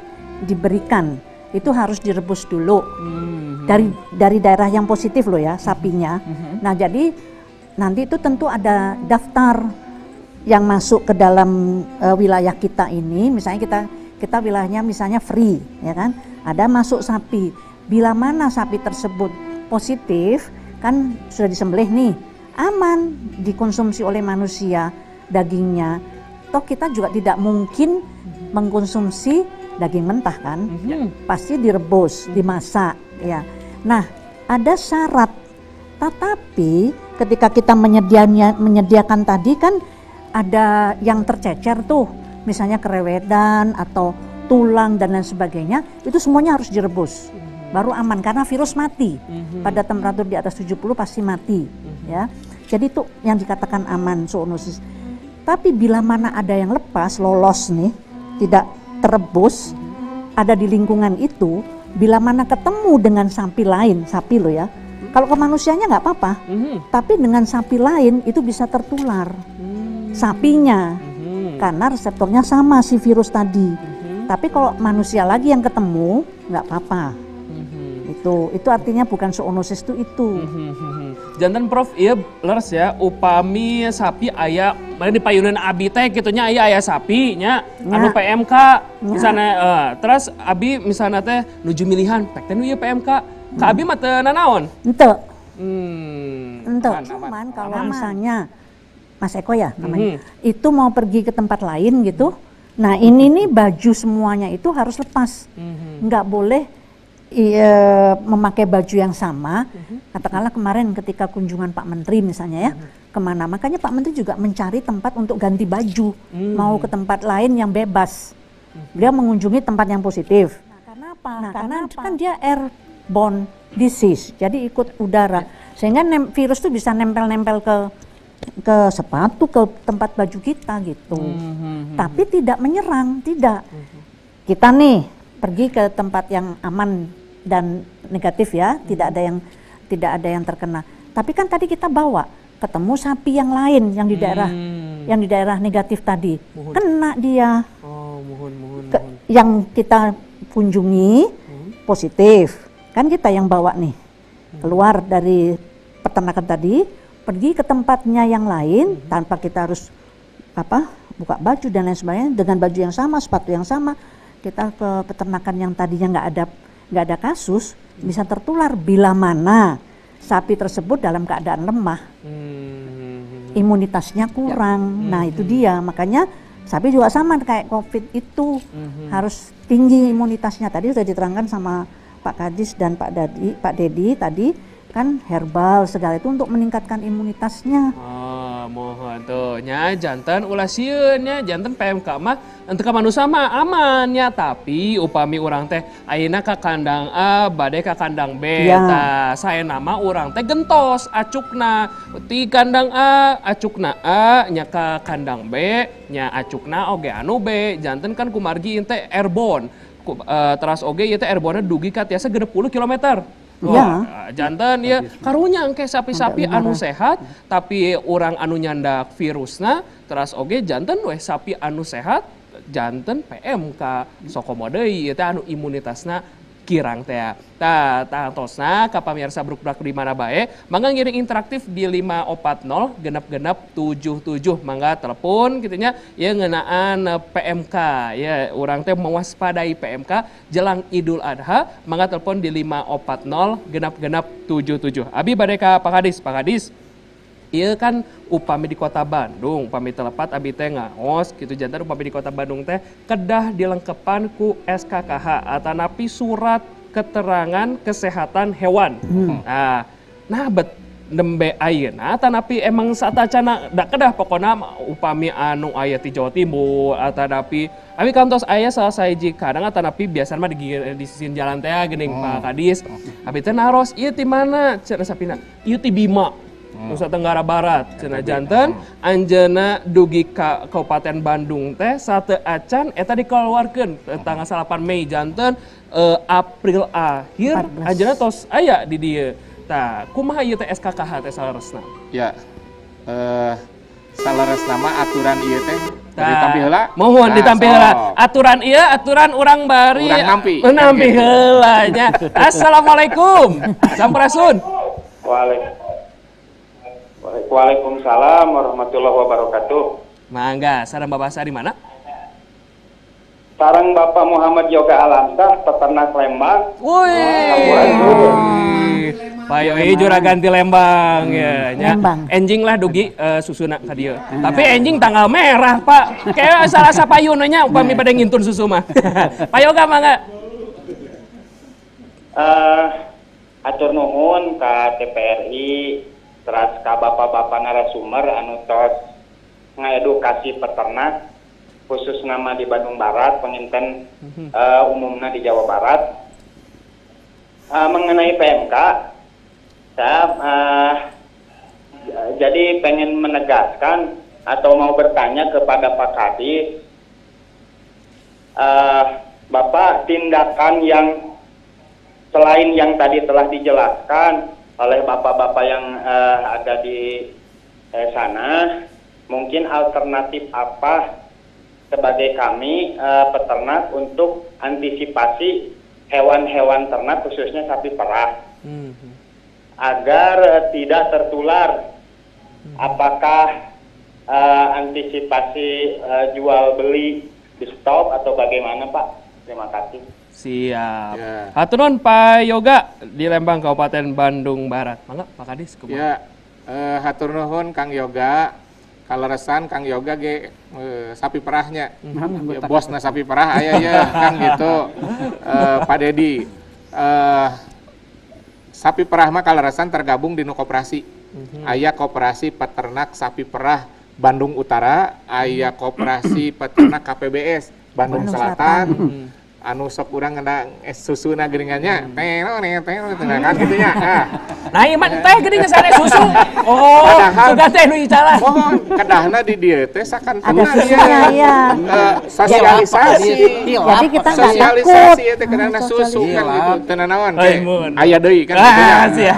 diberikan, itu harus direbus dulu dari daerah yang positif loh ya sapinya. Nah jadi nanti itu tentu ada daftar yang masuk ke dalam wilayah kita ini, misalnya kita wilayahnya misalnya free ya kan, ada masuk sapi, bila mana sapi tersebut positif kan sudah disembelih nih, aman dikonsumsi oleh manusia dagingnya. Toh kita juga tidak mungkin mengkonsumsi daging mentah kan, pasti direbus, dimasak ya. Nah ada syarat, tetapi ketika kita menyediakan tadi kan ada yang tercecer tuh, misalnya kerewedan atau tulang dan lain sebagainya, itu semuanya harus direbus baru aman karena virus mati pada temperatur di atas 70 pasti mati ya. Jadi itu yang dikatakan aman zoonosis. Tapi bila mana ada yang lepas lolos nih, tidak terebus, ada di lingkungan itu, bila mana ketemu dengan sapi lain, sapi lo ya, kalau ke manusianya nggak apa-apa, tapi dengan sapi lain itu bisa tertular sapinya karena reseptornya sama si virus tadi. Tapi kalau manusia lagi yang ketemu nggak apa-apa. Itu artinya bukan zoonosis itu. Jantan Prof, iya leres ya, upami sapi aya mana di payunan abi teh gitunya aya sapi nya anu PMK misalnya terus abi misalnya teh nuju milihan pek teh nu ieu PMK ka abi mah teu nanaon. Henteu. Cuman kalau misalnya Mas Eko ya namanya, itu mau pergi ke tempat lain gitu. Nah, ini nih baju semuanya itu harus lepas. Nggak boleh memakai baju yang sama. Katakanlah kemarin ketika kunjungan Pak Menteri misalnya ya, kemana, makanya Pak Menteri juga mencari tempat untuk ganti baju, mau ke tempat lain yang bebas. Beliau mengunjungi tempat yang positif. Nah, karena kan dia airborne disease, jadi ikut udara, sehingga virus itu bisa nempel-nempel ke sepatu, ke tempat baju kita gitu. Tapi tidak menyerang, tidak. Kita nih pergi ke tempat yang aman dan negatif ya, tidak ada yang terkena. Tapi kan tadi kita bawa ketemu sapi yang lain yang di daerah negatif tadi, kena dia. Yang kita kunjungi positif, kan kita yang bawa nih keluar dari peternakan tadi, pergi ke tempatnya yang lain tanpa kita harus buka baju dan lain sebagainya, dengan baju yang sama, sepatu yang sama. Kita ke peternakan yang tadinya nggak ada kasus, bisa tertular bila mana sapi tersebut dalam keadaan lemah, imunitasnya kurang. Nah itu dia, makanya sapi juga sama kayak COVID itu, harus tinggi imunitasnya. Tadi sudah diterangkan sama Pak Kadis dan Pak Dedi tadi kan herbal segala itu untuk meningkatkan imunitasnya. mohon tuh nya jantan ulah sieun nya jantan PMK mah ente ka manusia mah aman nya tapi upami urang teh ayeuna ka kandang A bade ka kandang B Ya. tah saena mah urang teh gentos acukna ti kandang A acukna A nya ka kandang B nya acukna oge anu B jantan kan kumargi ente airborne teras oge ieu teh airborne dugi ka tiasa 60 km. Ya. Jantan ya karunya engke sapi-sapi anu sehat tapi orang anu nyandak virusna teras oge jantan weh sapi anu sehat jantan PMK sokomo deui ieu teh anu imunitasna kirang teh. Tah tosna ka pamirsa bruk-brak di mana bae mangga ngiring interaktif di 540 genep-genep 77 mangga telepon kitu nya ya ngeunaan PMK ya urang teh mewaspadai PMK jelang Idul Adha mangga telepon di 540 genep-genep 77. Abi bade ka Pak Kadis. Ieu kan upami di kota Bandung, upami telepat abi teh ngaos gitu jantan upami di kota Bandung teh kedah dilengkepan ku SKKH atanapi surat keterangan kesehatan hewan. Nah bet nembe ayeuna tanapi emang satacana da kedah pokona upami anu aya ti Jawa Timur atanapi abi kantos aya salah sahiji kadang atanapi biasana mah di sisi jalan teh geuning Pak Kadis. Abi teh naros ieu ti mana cenah sapina? Ieu ti Bima. Nusa Tenggara Barat cenah janten anjeunna dugi ka Kabupaten Bandung teh sateu acan eta dikeluarkeun tanggal 8 Mei janten April akhir anjeunna tos aya di dieu. Tah kumaha ieu teh SKKH teh salaresna? Ya. Salaresna mah aturan ieu teh ditampi heula. Mohon ditampi heula. Aturan ieu aturan urang bari. Urang nampi heula nya. Assalamualaikum. Sampurasun. Waalaikumsalam warahmatullahi wabarakatuh. Mangga, sareng Bapak di mana? Sareng Bapak Muhammad Yoga Alamsah, peternak Lembang. Woi. Pak Yoi juragan ti Lembang ya nya. Enjing lah dugi susuna ka dieu. Tapi enjing tanggal merah, Pak. Kayak salah sapayun nya upami bade ngintun susu mah. Pak Yoga mangga. Atur nuhun ka TPRI teras ka bapak-bapak narasumber anu tos ngaedukasi peternak khusus nama di Bandung Barat penginten umumna di Jawa Barat mengenai PMK saya jadi pengen menegaskan atau mau bertanya kepada Pak Kadis Bapak tindakan yang selain yang tadi telah dijelaskan oleh bapak-bapak yang ada di sana, mungkin alternatif apa sebagai kami peternak untuk antisipasi hewan-hewan ternak khususnya sapi perah agar tidak tertular? Apakah antisipasi jual beli di stop atau bagaimana Pak? Terima kasih. Siap. Hatur nuhun Pak Yoga di Lembang Kabupaten Bandung Barat. Mangga Pak Kadis kumaha? Ya, hatur nuhun Kang Yoga. Kaleresan Kang Yoga ge sapi perahnya. Ya, bosna sapi perah aya ya kan gitu. Pak Dedi. Sapi perah mah kaleresan tergabung di nu koperasi. Aya koperasi peternak sapi perah Bandung Utara, aya koperasi peternak KPBS Bandung Selatan. Anu sok urang ngendang susuna geuningannya teno kan kitu nya. Nah, ieu mah teh geuning sare susu. Oh, sudah teh nu icalah. Mohon kedahna di dieu teh sakantunna ya. Sosialisasi. Jadi kita nggak sosialisasi teh kedahna susu kan gitu. Teu naon teh. Aya deui kan kitu nya.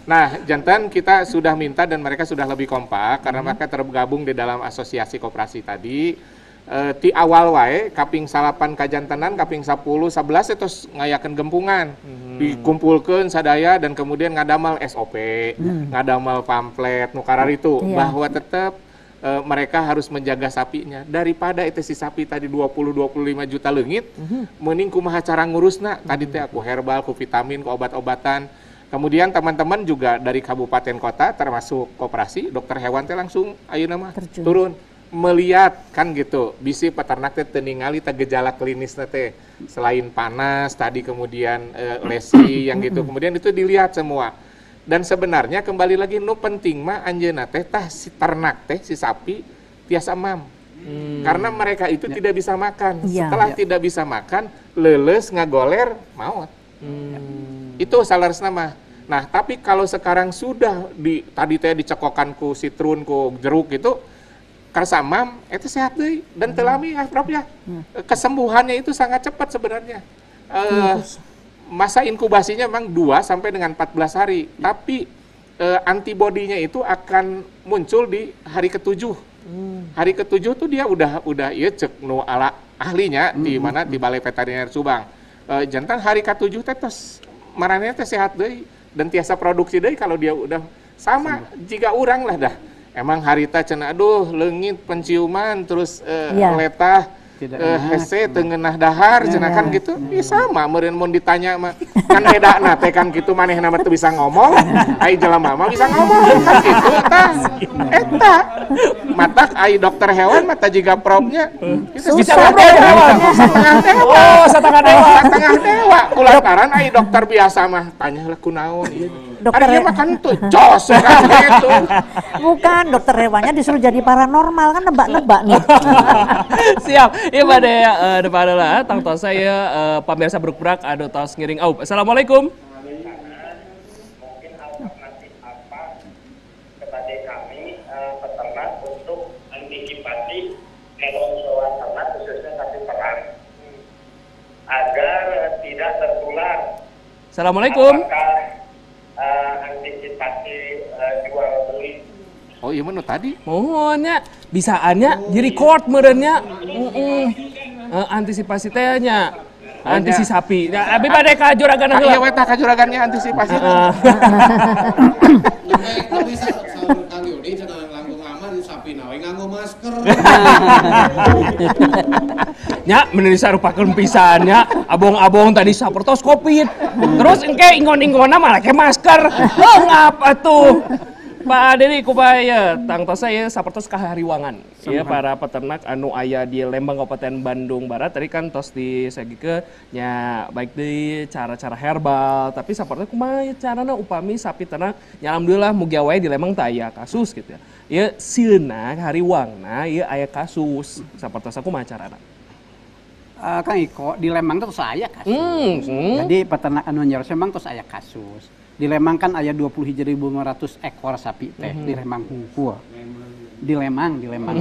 Nah, jantan kita sudah minta dan mereka sudah lebih kompak karena mereka tergabung di dalam asosiasi koperasi tadi. Ti awal wae kaping 8 kajantanan kaping 10 11 itu ngayakeun gempungan dikumpulkeun sadaya dan kemudian ngadamal SOP ngadamal pamflet nu kararitu bahwa tetap mereka harus menjaga sapinya daripada itu si sapi tadi 20-25 juta leungit mending kumaha cara ngurusna tadi teh aku herbal ku vitamin ku obat-obatan. Kemudian teman-teman juga dari kabupaten kota termasuk koperasi dokter hewan teh langsung ayeuna mah turun melihat kan gitu bisi peternak teh ningali teh gejala klinis teh selain panas tadi kemudian lesi yang gitu kemudian itu dilihat semua Dan sebenarnya kembali lagi nu penting mah anjeunna teh tah si ternak teh si sapi tiasa mam. Karena mereka itu tidak bisa makan. Setelah tidak bisa makan, leuleus ngagoler maot. Itu salaresna mah. Nah, tapi kalau sekarang sudah tadi teh dicekokan ku sitrun ku jeruk itu karsa mam itu sehat deui dan teu lami Prof ya. Kesembuhannya itu sangat cepat sebenarnya. Masa inkubasinya memang 2 sampai dengan 14 hari, tapi antibodinya itu akan muncul di hari ke-7. Hari ke-7 tuh dia udah ieu cek nu ala ahlinya di mana di Balai Veteriner Subang. Jantan hari ke-7 teh tos maraneh teh sehat deui dan tiasa produksi deui kalau dia udah sama jika urang lah dah. Emang harita cenah aduh leungit penciuman terus letah hese tengenah dahar cenah kan gitu. Sama meureun mun ditanya mah kan bedana teh kan gitu manehna mah teu bisa ngomong, ai jelema mah bisa ngomong kan gitu tah. Eta matak ai dokter hewan mata jiga propnya itu bisa ngobrol setengah dewa. Oh, setengah dewa. Setengah dewa. Kulantaran ai dokter biasa mah tanya lah kunaon ieu. Dokter mah kan tuh jos kan gitu. Bukan, dokter hewannya disuruh jadi paranormal kan nebak-nebak nih. Siap. Iya pada depan lah tangtos saya pemirsa bergerak ada tos ngiring au. Assalamualaikum. Mungkin alternatif apa kepada kami peternak untuk antisipasi hewan ternak khususnya sapi perah agar tidak tertular. Assalamualaikum. Antisipasi jual beli. Oh iya mana tadi? Mohonnya bisaannya di record merenya. Antisipasi tehnya. Antisipasi sapi. Ya abi bade ka juragan heula. Iya we tah ka juragannya antisipasi. Bisa Kang Yudi cenah langkung lama di sapi nawe nganggo masker. Nya meuni sarupakeun pisannya abong-abong tadi sapertos Covid. Terus engke ingon-ingonna malah ke masker. Ngapa tuh? Pak Dedi kupaya tangtos saya sapertos kahariwangan. Ya para peternak anu aya di Lembang Kabupaten Bandung Barat tadi kan tos disagikeun nya baik deui cara-cara herbal tapi sapertos kumaha carana upami sapi ternak nya alhamdulillah mugi wae di Lembang teh aya kasus gitu ya. Ieu sieuna hariwangna ieu aya kasus sapertos kumaha carana? Kang Iko di Lembang terus aya kasus. Jadi peternak anu nyaros memang terus aya kasus. Di Lembang kan aya 20.500 ekor sapi teh di Lembang hungkul. Di Lembang di Lembang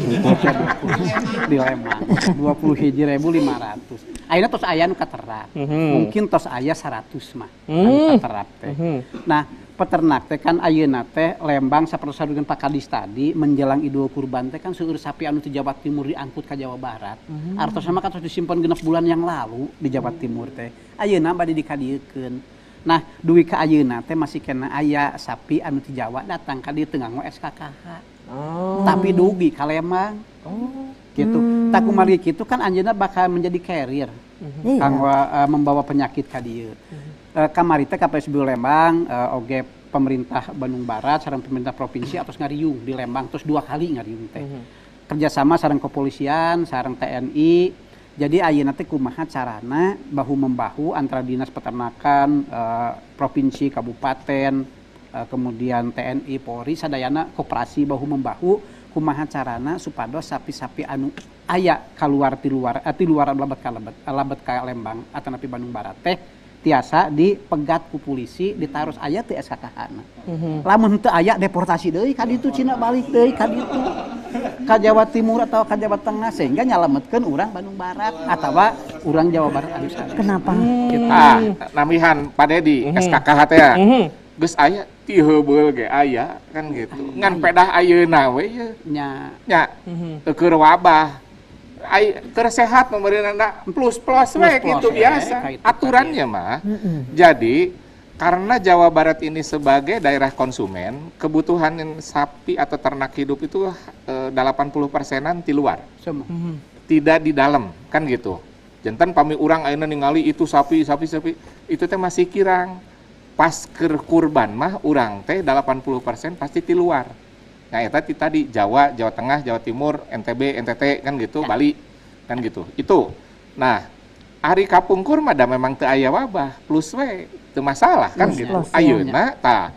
20.500. Ayeuna tos aya nu katerap. Mungkin tos aya 100 mah anu katerap teh. Nah, peternak teh kan ayeuna teh Lembang sapertos sadugeun Pak Kadis tadi menjelang Idul Kurban teh kan seueur sapi anu ti Jawa Timur diangkut ka Jawa Barat. Artosna mah kan disimpan genep bulan yang lalu di Jawa Timur teh. Ayeuna bade dikadiekeun. Nah, duwi ka ayeuna teh masih kena aya sapi anu ti Jawa datang ka dieu teu nganggo SKKH. Tapi dugi ka Lembang. Gitu. Tak kumaha kitu kan anjeunna bakal menjadi carrier. Kanggo membawa penyakit ka dieu. Kamari teh KPSB Lembang oge pemerintah Bandung Barat sareng pemerintah provinsi atos ngariung di Lembang terus 2 kali ngariung teh. Kerjasama sareng kepolisian, sareng TNI. Jadi ayeuna teh kumaha carana bahu-membahu antara Dinas Peternakan, provinsi, kabupaten, kemudian TNI, Polri, sadayana koperasi bahu-membahu kumaha carana supados sapi-sapi anu aya kaluar ti luar labet ka Lembang ataupun Bandung Barat teh tiasa dipegat ku polisi ditaros aya teh SKKH-na. Lamun teu aya deportasi deui ka ditu cina balik deui ka ditu. Ka Jawa Timur atau ka Jawa Tengah sehingga nyalametkeun urang Bandung Barat atawa urang Jawa Barat anu sana. Kenapa? Namihan Pak Dedi SKKH teh ya. Geus aya ti heubeul ge aya kan gitu. Ngan pedah ayeuna we ye nya teu keur wabah. Keur sehat pemerintah plus we gitu biasa aturannya mah. Jadi karena Jawa Barat ini sebagai daerah konsumen, kebutuhan sapi atau ternak hidup itu 80%-an di luar. Tidak di dalam, kan gitu. Jantan pami urang ayeuna ningali itu sapi itu teh masih kirang. Pas keur kurban mah urang teh 80% pasti di luar. Nah, eta tadi Jawa, Jawa Tengah, Jawa Timur, NTB, NTT kan gitu, Bali kan gitu. Itu. Nah, ari kapungkur mah da memang teu aya wabah, plus we, teu masalah kan gitu. Ayeuna tah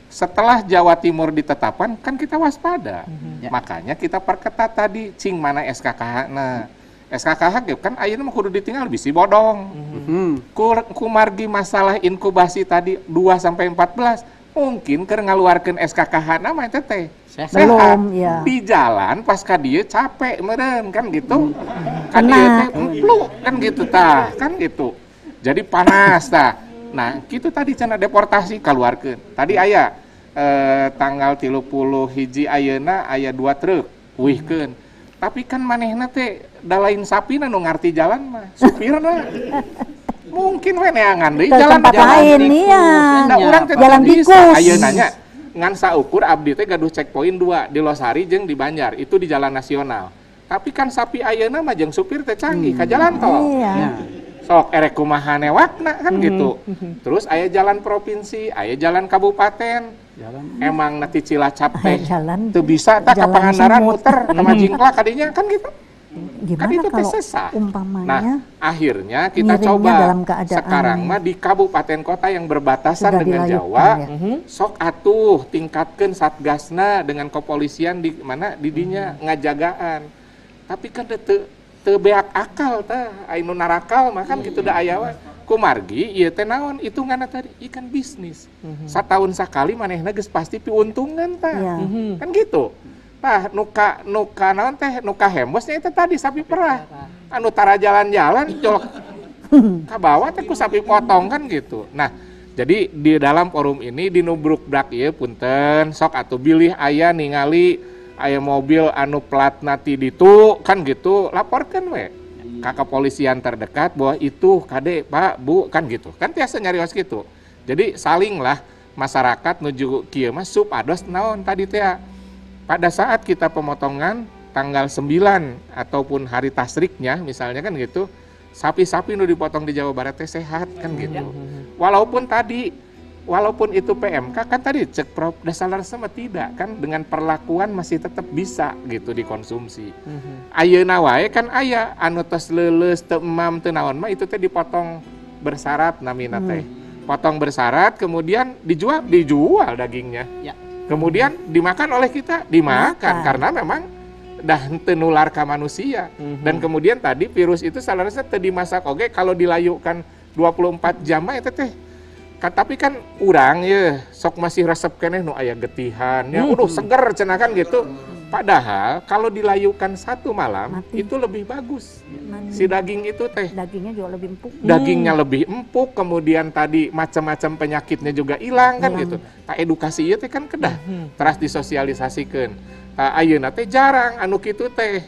setelah Jawa Timur ditetapkan kan kita waspada. Makanya kita perketat tadi cing mana SKKH. Nah, SKKH kan ayeuna mah kudu ditinggal bisi bodong. Kumargi masalah inkubasi tadi 2 sampai 14 mungkin keur ngaluarkeun SKKH nama eta teh. Belum, ya. Di jalan pas ka dieu capek meureun kan gitu. Kan dieu teh flu kan gitu tah, kan gitu. Jadi panas tah. Nah, gitu tadi cenah deportasi kaluarkeun. Tadi aya tanggal 30 hiji ayeuna aya 2 truk uihkeun. Tapi kan manehna teh da lain sapina nu ngarti jalan mah, supirna. Mungkin we neangan deui jalan lain iya. Da urang teh jalan tikus. Ayeuna nya ngan saukur abdi teh gaduh checkpoint 2 di Losari jeung di Banjar, itu di jalan nasional. Tapi kan sapi ayeuna mah jeung supir teh canggih ka jalan tol. Iya. Sok erek kumaha newakna kan gitu. Terus aya jalan provinsi, aya jalan kabupaten. Emang nanti Cilacap teh teu bisa tak ka Pangandaran muter sama Jingklak kadinya kan gitu. Gimana kan itu kalau sesah. umpamanya Nah, akhirnya kita coba dalam keadaan sekarang mah di kabupaten kota yang berbatasan dengan dilayukkan, Jawa, ya. sok atuh tingkatkeun satgasna dengan kepolisian di mana didinya ngajagaan. Tapi kan teu beak akal tah, anu narakal mah kan kitu da aya we. Kumargi ieu teh naon hitunganna tadi ikan bisnis. Satahun sakali manehna geus pasti piuntungan tah. Kan gitu. Nah, nuka naon teh nuka hembosnya itu tadi sapi perah. Anu tara jalan-jalan jolok ka bawah teh ku sapi potong kan gitu. Nah, jadi di dalam forum ini di nubrukdak ieu punten sok atuh bilih aya ningali aya mobil anu platna ti ditu kan gitu laporkeun we ka kepolisian terdekat bahwa itu kade Pak Bu kan gitu. Kan tiasa nyarios gitu. Jadi salinglah masyarakat nuju kieu mah supados naon tadi teh. Pada saat kita pemotongan tanggal 9 ataupun hari tasriknya misalnya kan gitu, sapi-sapi nu dipotong di Jawa Barat teh sehat kan gitu. Walaupun itu PMK kan tadi cek Prof dasar sama tidak kan dengan perlakuan masih tetap bisa gitu dikonsumsi. Ayeuna wae kan aya anu tos leuleus teu emam teu naon mah itu teh dipotong bersyarat namina teh. Potong bersyarat kemudian dijual dagingnya. Ya. Kemudian dimakan oleh kita, dimakan karena memang dah teu nular ka manusia. Dan kemudian tadi virus itu salarasna teu dimasak oge kalau dilayukan 24 jam mah eta teh. Tapi kan urang ye sok masih resep keneh nu aya getihan ya seger cenah kan gitu. Padahal kalau dilayukan 1 malam itu lebih bagus. Si daging itu teh. Dagingnya juga lebih empuk. Dagingnya lebih empuk, kemudian tadi macam-macam penyakitnya juga hilang kan gitu. Tak edukasi ieu teh kan kedah. Teras disosialisasikeun. Ayeuna teh jarang anu kitu teh.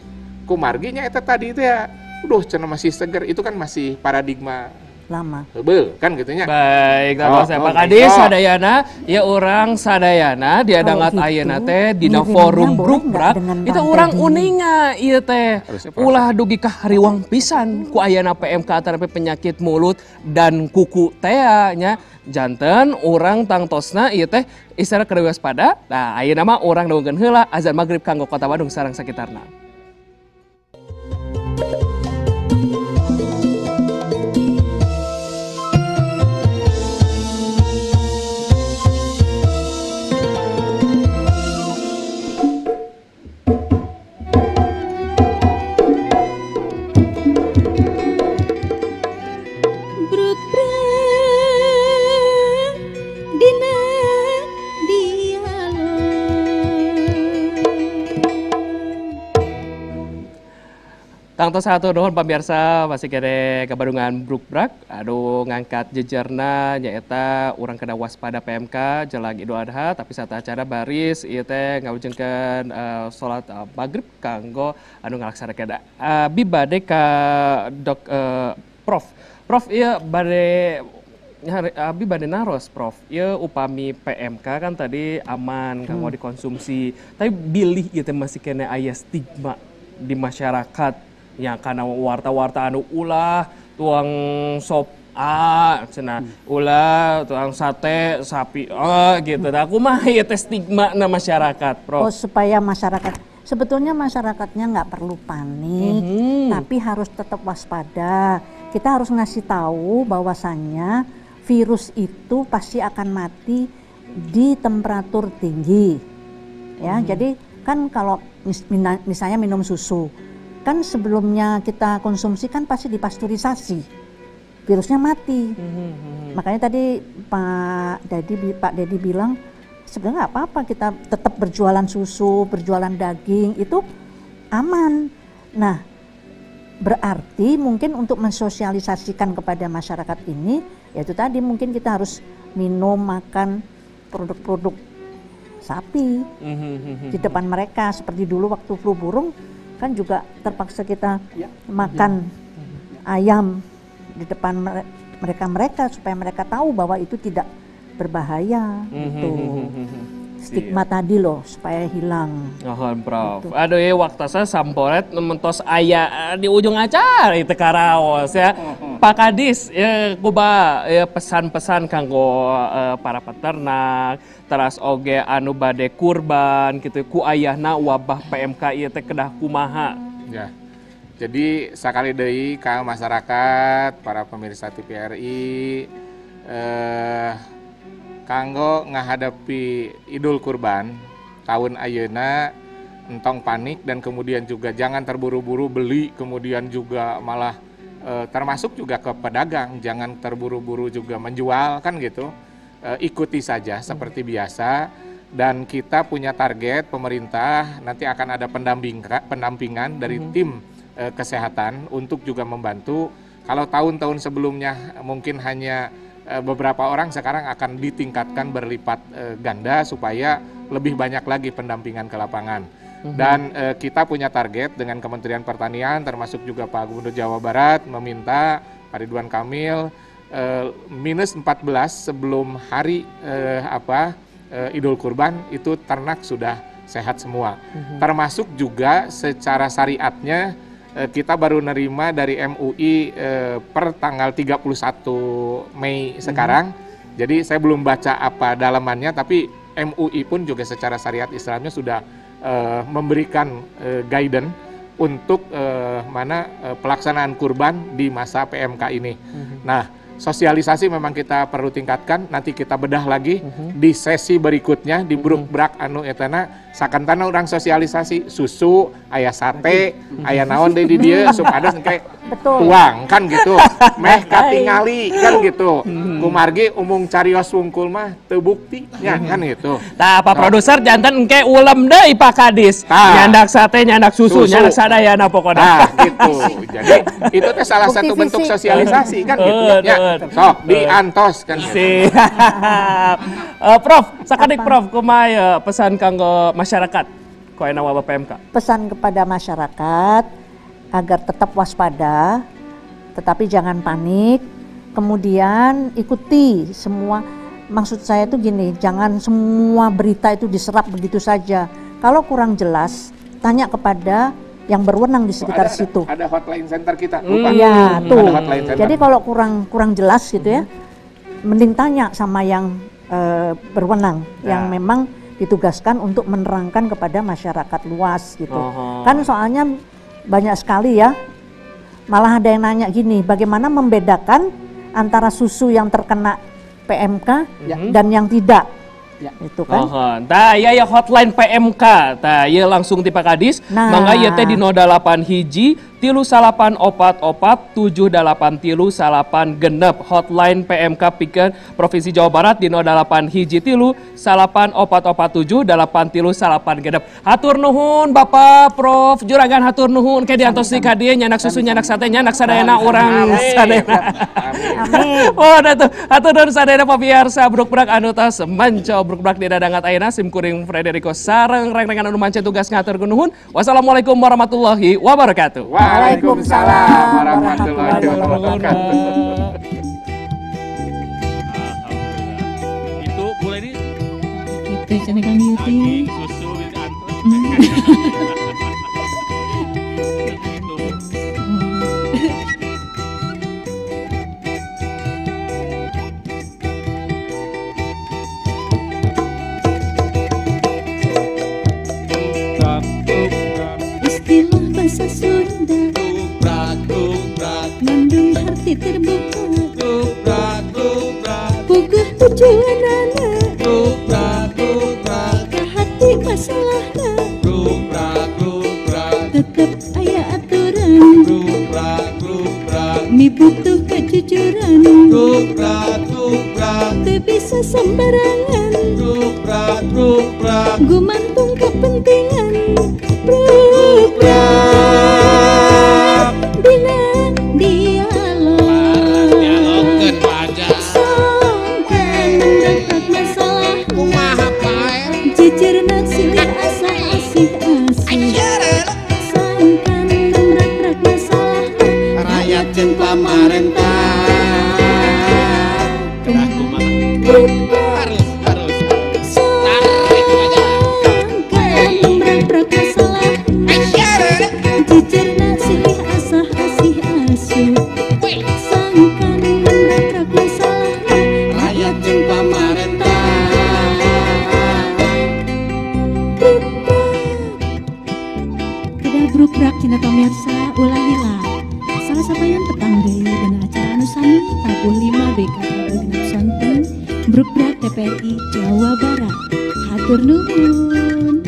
Kumarginya eta tadi teh ya. Cenah masih seger, itu kan masih paradigma lama. Heubeul kan gitunya. Baik, Pak Kadis sadayana ya orang sadayana diadangat ayeuna teh dina forum Brukbrak itu orang uninga ieu teh ulah dugi ka hariwang pisan ku ayeuna PMK antara penyakit mulut dan kuku teh nya janten orang tangtosna ieu teh isara keur waspada. Nah, ayeuna mah urang dawukeun heula azan magrib kanggo Kota Bandung sareng sakitarna. Tangtos satu dohon pemirsa masih kere kabadungan Brukbrak aduh ngangkat jejerna nyaeta urang kena waspada PMK jelang Idul Adha tapi saat acara baris ieu teh ngawujengkeun salat magrib kanggo anu ngalaksanakeun abi bade ka Prof ieu bade abi bade naros Prof ieu upami PMK kan tadi aman kanggo dikonsumsi tapi bilih ieu teh masih kena aya stigma di masyarakat yang karena warta-warta anu ulah tuang sop cenah ulah tuang sate sapi gitu dah aku mah ieu teh stigma na masyarakat Prof. Supaya masyarakat sebetulnya masyarakatnya nggak perlu panik tapi harus tetap waspada. Kita harus ngasih tahu bahwasannya virus itu pasti akan mati di temperatur tinggi. Ya, jadi kan kalau misalnya minum susu, kan sebelumnya kita konsumsi kan pasti dipasteurisasi, virusnya mati. Makanya tadi Pak Dedi bilang sebenarnya nggak apa-apa kita tetap berjualan susu, berjualan daging, itu aman. Nah, berarti mungkin untuk mensosialisasikan kepada masyarakat ini, yaitu tadi mungkin kita harus minum, makan produk-produk sapi di depan mereka. Seperti dulu waktu flu burung kan juga terpaksa kita makan ayam di depan mereka supaya mereka tahu bahwa itu tidak berbahaya. Stigma tadi loh supaya hilang. Prof. Gitu. Aduh ya waktu saya samporet mentos ayah di ujung acara itu karaos ya. Pak Kadis ya kuba ya pesan-pesan kanggo para peternak, teras oge anu bade kurban gitu ku ayahna wabah PMK ieu teh kedah kumaha. Ya. Jadi sakali deui ka masyarakat, para pemirsa TVRI kanggo ngahadapi Idul Kurban tahun ayeuna entong panik dan kemudian juga jangan terburu-buru beli, kemudian juga malah termasuk juga ke pedagang jangan terburu-buru juga menjual kan gitu. Ikuti saja seperti biasa dan kita punya target pemerintah nanti akan ada pendampingan dari tim kesehatan untuk juga membantu. Kalau tahun-tahun sebelumnya mungkin hanya beberapa orang, sekarang akan ditingkatkan berlipat ganda supaya lebih banyak lagi pendampingan ke lapangan. Dan kita punya target dengan Kementerian Pertanian termasuk juga Pak Gubernur Jawa Barat meminta Pak Ridwan Kamil minus 14 sebelum hari Idul Kurban itu ternak sudah sehat semua. Termasuk juga secara syariatnya kita baru nerima dari MUI per tanggal 31 Mei sekarang. Jadi saya belum baca apa dalamannya, tapi MUI pun juga secara syariat Islamnya sudah memberikan guidance untuk pelaksanaan kurban di masa PMK ini. Nah, sosialisasi memang kita perlu tingkatkan, nanti kita bedah lagi di sesi berikutnya di bruk-brak anu etana sakantana orang sosialisasi susu, aya sate, aya naon deui di dieu supados engke tuang kan gitu. Meh katingali kan gitu. Kumargi umung carios wungkul mah teu bukti nya kan gitu. Tah Pak Produser janten engke ulem deui Pak Kadis. Nyandak sate, nyandak susu, nyandak sadayana pokona. Nah, gitu. Jadi itu teh salah satu bentuk sosialisasi kan gitu ya. Sok diantos kan. Siap. Prof, sakadik Prof kumaha pesan kanggo masyarakat koena wabah PMK? Pesan kepada masyarakat agar tetap waspada, tetapi jangan panik. Kemudian ikuti semua. Maksud saya itu gini, jangan semua berita itu diserap begitu saja. Kalau kurang jelas, tanya kepada yang berwenang di sekitar situ. Ada hotline center kita. Iya, tuh. Ada hotline center. Jadi kalau kurang jelas gitu ya, mending tanya sama yang berwenang, yang memang ditugaskan untuk menerangkan kepada masyarakat luas gitu. Kan soalnya banyak sekali ya, malah ada yang nanya gini, bagaimana membedakan antara susu yang terkena PMK dan yang tidak? Itu kan. Tah ya hotline PMK. Tah ya langsung ti Pak Kadis. Mangga ieu teh di 08 hiji 38447838 genep hotline PMK pikeun Provinsi Jawa Barat di 08 hiji 38447838 genep. Hatur nuhun Bapak Prof Juragan, hatur nuhun ke diantos di ka dieu nyanak susu, nyanak sate, nyanak sadayana urang sadayana. Amin. Oh da tuh hatur nuhun sadayana pamirsa bruk-brak anu tos manco bruk-brak di dadangat ayeuna sim kuring Frederico sareng reng-rengan anu manca tugas ngatur nuhun. Wassalamualaikum warahmatullahi wabarakatuh. Waalaikumsalam warahmatullahi wabarakatuh. Itu boleh di Itu channel Kang Yuti. susu antos. Istilah bahasa Sunda mengandung arti terbuka. Puguh tujuan anak Mi butuh kejujuran, teu bisa sembarangan, gumantung kepentingan. Bruk-bruk dina dialog, songkan mendaprak masalah, jujur nak silih asa asih-asih, songkan mendaprak masalah, rakyat jeung pamarentah. Bruk-brak cina pemirsa ulah hilang salah sapa yang petang deui dina acara anu sami Rabu 5 BK Rabu genep sonten Bruk-brak TPRI Jawa Barat. Hatur nuhun.